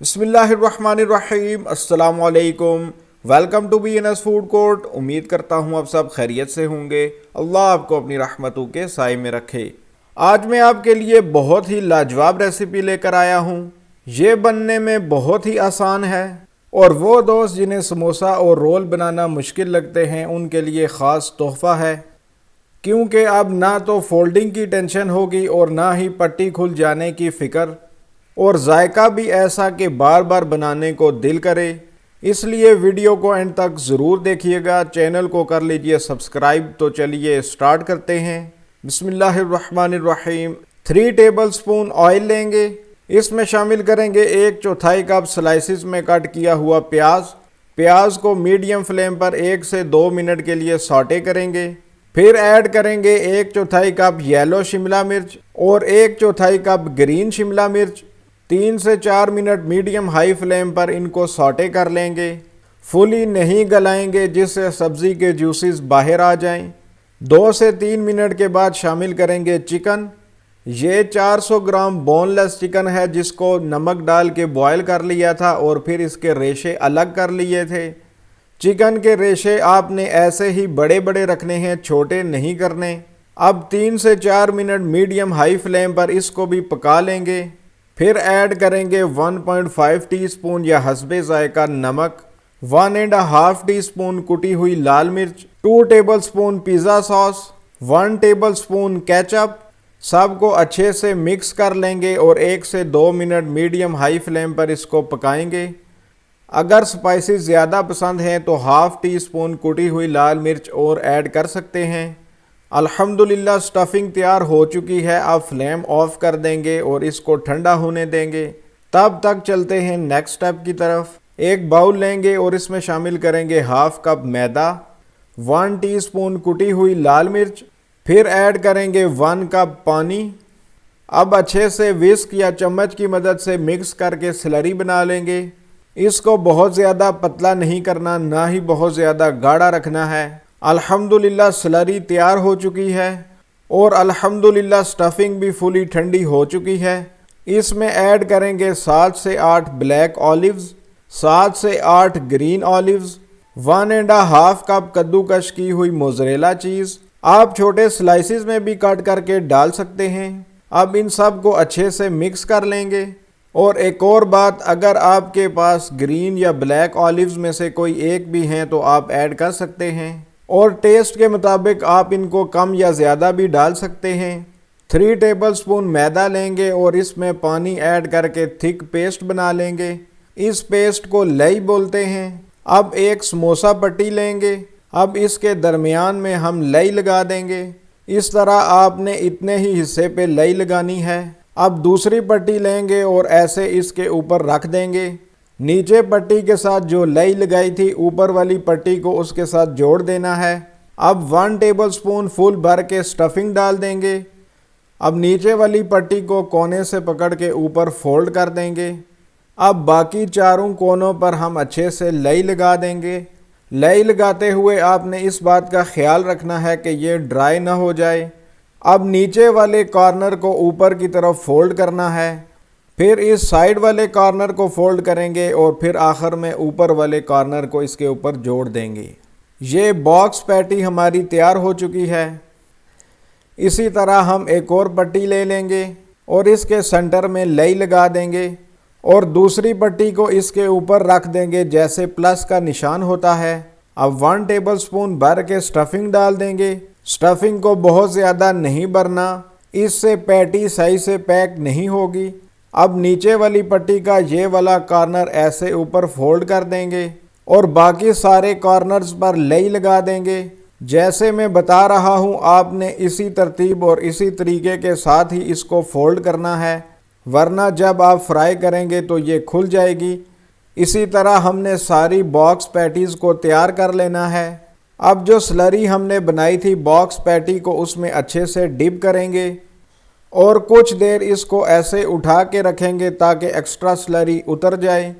बिस्मिल्लाहिर्रहमानिर्रहीम। अस्सलाम वालेकुम। Welcome to BNS food court. उम्मीद करता हूँ आप सब खैरियत से होंगे। अल्लाह आपको अपनी रहमतों के साए में रखे। आज मैं आपके लिए बहुत ही लाजवाब रेसिपी लेकर आया हूँ। ये बनने में बहुत ही आसान है और वो दोस्त जिन्हें समोसा और रोल बनाना मुश्किल लगते हैं उनके लिए ख़ास तोहफ़ा है, क्योंकि अब ना तो फोल्डिंग की टेंशन होगी और ना ही पट्टी खुल जाने की फ़िक्र, और जायका भी ऐसा कि बार बार बनाने को दिल करे। इसलिए वीडियो को एंड तक ज़रूर देखिएगा। चैनल को कर लीजिए सब्सक्राइब। तो चलिए स्टार्ट करते हैं। बिस्मिल्लाहिर्रहमानिर्रहीम। 3 टेबलस्पून ऑयल लेंगे। इसमें शामिल करेंगे 1/4 कप स्लाइसिस में कट किया हुआ प्याज को मीडियम फ्लेम पर 1 से 2 मिनट के लिए सॉटे करेंगे। फिर ऐड करेंगे 1/4 कप येलो शिमला मिर्च और 1/4 कप ग्रीन शिमला मिर्च। 3 से 4 मिनट मीडियम हाई फ्लेम पर इनको सॉटे कर लेंगे। फुली नहीं गलाएंगे जिससे सब्ज़ी के जूसेस बाहर आ जाएं। 2 से 3 मिनट के बाद शामिल करेंगे चिकन। ये 400 ग्राम बोनलेस चिकन है जिसको नमक डाल के बॉयल कर लिया था और फिर इसके रेशे अलग कर लिए थे। चिकन के रेशे आपने ऐसे ही बड़े बड़े रखने हैं, छोटे नहीं करने। अब 3 से 4 मिनट मीडियम हाई फ्लेम पर इसको भी पका लेंगे। फिर ऐड करेंगे 1.5 टीस्पून या हस्बे जायका नमक, 1.5 टीस्पून कुटी हुई लाल मिर्च, 2 tablespoon pizza sauce, 1 tablespoon ketchup. सबको अच्छे से मिक्स कर लेंगे और 1 से 2 मिनट मीडियम हाई फ्लेम पर इसको पकाएंगे। अगर स्पाइसेस ज़्यादा पसंद हैं तो हाफ़ टी स्पून कुटी हुई लाल मिर्च और ऐड कर सकते हैं। अल्हम्दुलिल्लाह स्टफिंग तैयार हो चुकी है। अब फ्लेम ऑफ कर देंगे और इसको ठंडा होने देंगे। तब तक चलते हैं नेक्स्ट स्टेप की तरफ। एक बाउल लेंगे और इसमें शामिल करेंगे हाफ़ कप मैदा, 1 टीस्पून कुटी हुई लाल मिर्च, फिर ऐड करेंगे 1 कप पानी। अब अच्छे से विस्क या चम्मच की मदद से मिक्स करके स्लरी बना लेंगे। इसको बहुत ज़्यादा पतला नहीं करना, ना ही बहुत ज़्यादा गाढ़ा रखना है। अल्हम्दुलिल्लाह स्लरी तैयार हो चुकी है और अल्हम्दुलिल्लाह स्टफिंग भी फुली ठंडी हो चुकी है। इसमें ऐड करेंगे 7 से 8 ब्लैक ऑलिव्स, 7 से 8 ग्रीन ऑलिव्स, 1.5 कप कद्दूकश की हुई मोज़रेला चीज़। आप छोटे स्लाइसिस में भी कट करके डाल सकते हैं। अब इन सब को अच्छे से मिक्स कर लेंगे। और एक और बात, अगर आपके पास ग्रीन या ब्लैक ऑलिव्स में से कोई एक भी हैं तो आप ऐड कर सकते हैं और टेस्ट के मुताबिक आप इनको कम या ज़्यादा भी डाल सकते हैं। 3 टेबलस्पून मैदा लेंगे और इसमें पानी ऐड करके थिक पेस्ट बना लेंगे। इस पेस्ट को लई बोलते हैं। अब एक समोसा पट्टी लेंगे। अब इसके दरमियान में हम लई लगा देंगे। इस तरह आपने इतने ही हिस्से पे लई लगानी है। अब दूसरी पट्टी लेंगे और ऐसे इसके ऊपर रख देंगे। नीचे पट्टी के साथ जो लई लगाई थी ऊपर वाली पट्टी को उसके साथ जोड़ देना है। अब 1 टेबलस्पून फुल भर के स्टफिंग डाल देंगे। अब नीचे वाली पट्टी को कोने से पकड़ के ऊपर फोल्ड कर देंगे। अब बाकी चारों कोनों पर हम अच्छे से लई लगा देंगे। लई लगाते हुए आपने इस बात का ख्याल रखना है कि ये ड्राई ना हो जाए। अब नीचे वाले कॉर्नर को ऊपर की तरफ फोल्ड करना है, फिर इस साइड वाले कॉर्नर को फोल्ड करेंगे और फिर आखिर में ऊपर वाले कॉर्नर को इसके ऊपर जोड़ देंगे। ये बॉक्स पैटी हमारी तैयार हो चुकी है। इसी तरह हम एक और पट्टी ले लेंगे और इसके सेंटर में लई लगा देंगे और दूसरी पट्टी को इसके ऊपर रख देंगे जैसे प्लस का निशान होता है। अब 1 टेबलस्पून भर के स्टफिंग डाल देंगे। स्टफिंग को बहुत ज़्यादा नहीं भरना, इससे पैटी सही से पैक नहीं होगी। अब नीचे वाली पट्टी का ये वाला कॉर्नर ऐसे ऊपर फोल्ड कर देंगे और बाकी सारे कॉर्नर्स पर लई लगा देंगे। जैसे मैं बता रहा हूँ आपने इसी तरतीब और इसी तरीके के साथ ही इसको फोल्ड करना है, वरना जब आप फ्राई करेंगे तो ये खुल जाएगी। इसी तरह हमने सारी बॉक्स पैटीज़ को तैयार कर लेना है। अब जो स्लरी हमने बनाई थी बॉक्स पैटी को उसमें अच्छे से डिप करेंगे और कुछ देर इसको ऐसे उठा के रखेंगे ताकि एक्स्ट्रा स्लरी उतर जाए।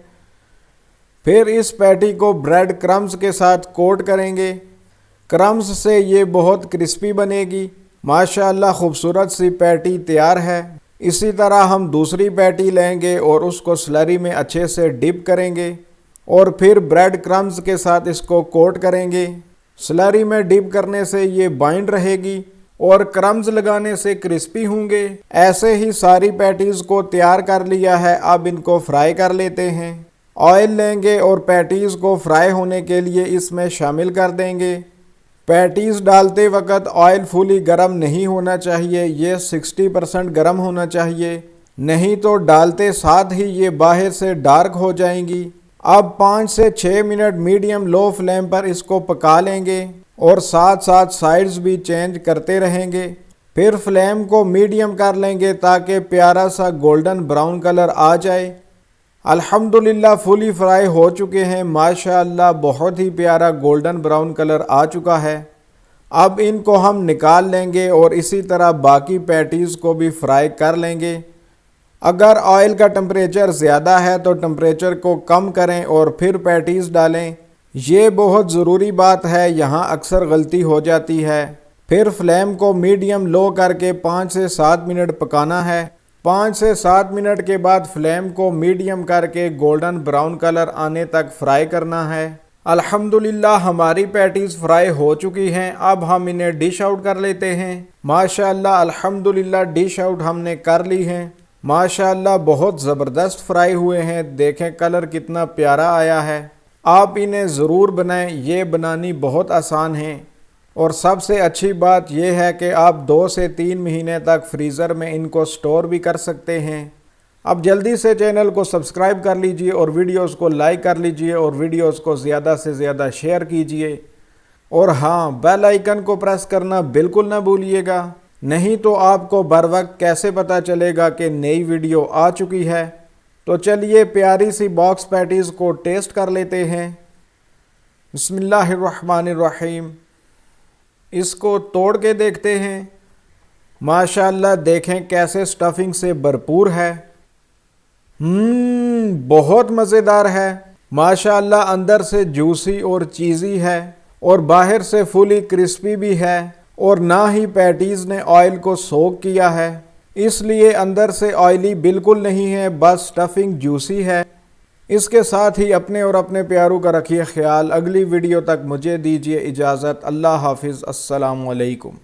फिर इस पैटी को ब्रेड क्रम्स के साथ कोट करेंगे। क्रम्स से ये बहुत क्रिस्पी बनेगी। माशाअल्लाह खूबसूरत सी पैटी तैयार है। इसी तरह हम दूसरी पैटी लेंगे और उसको स्लरी में अच्छे से डिप करेंगे और फिर ब्रेड क्रम्स के साथ इसको कोट करेंगे। स्लरी में डिप करने से ये बाइंड रहेगी और क्रम्स लगाने से क्रिस्पी होंगे। ऐसे ही सारी पैटीज़ को तैयार कर लिया है। अब इनको फ्राई कर लेते हैं। ऑयल लेंगे और पैटीज़ को फ्राई होने के लिए इसमें शामिल कर देंगे। पैटीज़ डालते वक्त ऑयल फुली गर्म नहीं होना चाहिए, ये 60% गर्म होना चाहिए, नहीं तो डालते साथ ही ये बाहर से डार्क हो जाएंगी। अब 5 से 6 मिनट मीडियम लो फ्लेम पर इसको पका लेंगे और साथ साथ साइड्स भी चेंज करते रहेंगे। फिर फ्लेम को मीडियम कर लेंगे ताकि प्यारा सा गोल्डन ब्राउन कलर आ जाए। अल्हम्दुलिल्लाह फुली फ्राई हो चुके हैं। माशाअल्लाह बहुत ही प्यारा गोल्डन ब्राउन कलर आ चुका है। अब इनको हम निकाल लेंगे और इसी तरह बाकी पैटीज़ को भी फ्राई कर लेंगे। अगर ऑयल का टेम्परेचर ज़्यादा है तो टेम्परेचर को कम करें और फिर पैटीज़ डालें। ये बहुत ज़रूरी बात है, यहाँ अक्सर गलती हो जाती है। फिर फ्लेम को मीडियम लो करके 5 से 7 मिनट पकाना है। 5 से 7 मिनट के बाद फ्लेम को मीडियम करके गोल्डन ब्राउन कलर आने तक फ्राई करना है। अल्हम्दुलिल्लाह हमारी पैटीज़ फ्राई हो चुकी हैं। अब हम इन्हें डिश आउट कर लेते हैं। माशाअल्लाह अल्हम्दुलिल्लाह डिश आउट हमने कर ली हैं। माशाअल्लाह बहुत ज़बरदस्त फ्राई हुए हैं। देखें कलर कितना प्यारा आया है। आप इन्हें ज़रूर बनाएं, ये बनानी बहुत आसान है। और सबसे अच्छी बात यह है कि आप 2 से 3 महीने तक फ्रीज़र में इनको स्टोर भी कर सकते हैं। अब जल्दी से चैनल को सब्सक्राइब कर लीजिए और वीडियोस को लाइक कर लीजिए और वीडियोस को ज़्यादा से ज़्यादा शेयर कीजिए। और हाँ, बेल आइकन को प्रेस करना बिल्कुल ना भूलिएगा, नहीं तो आपको बर वक्त कैसे पता चलेगा कि नई वीडियो आ चुकी है। तो चलिए प्यारी सी बॉक्स पैटीज़ को टेस्ट कर लेते हैं। बिस्मिल्लाहिर्रहमानिर्रहीम। इसको तोड़ के देखते हैं। माशाअल्लाह देखें कैसे स्टफिंग से भरपूर है। बहुत मज़ेदार है। माशाअल्लाह अंदर से जूसी और चीज़ी है और बाहर से फुली क्रिस्पी भी है और ना ही पैटीज़ ने ऑयल को सोक किया है, इसलिए अंदर से ऑयली बिल्कुल नहीं है, बस स्टफिंग जूसी है। इसके साथ ही अपने और अपने प्यारों का रखिए ख्याल। अगली वीडियो तक मुझे दीजिए इजाज़त। अल्लाह हाफिज़। अस्सलामु अलैकुम।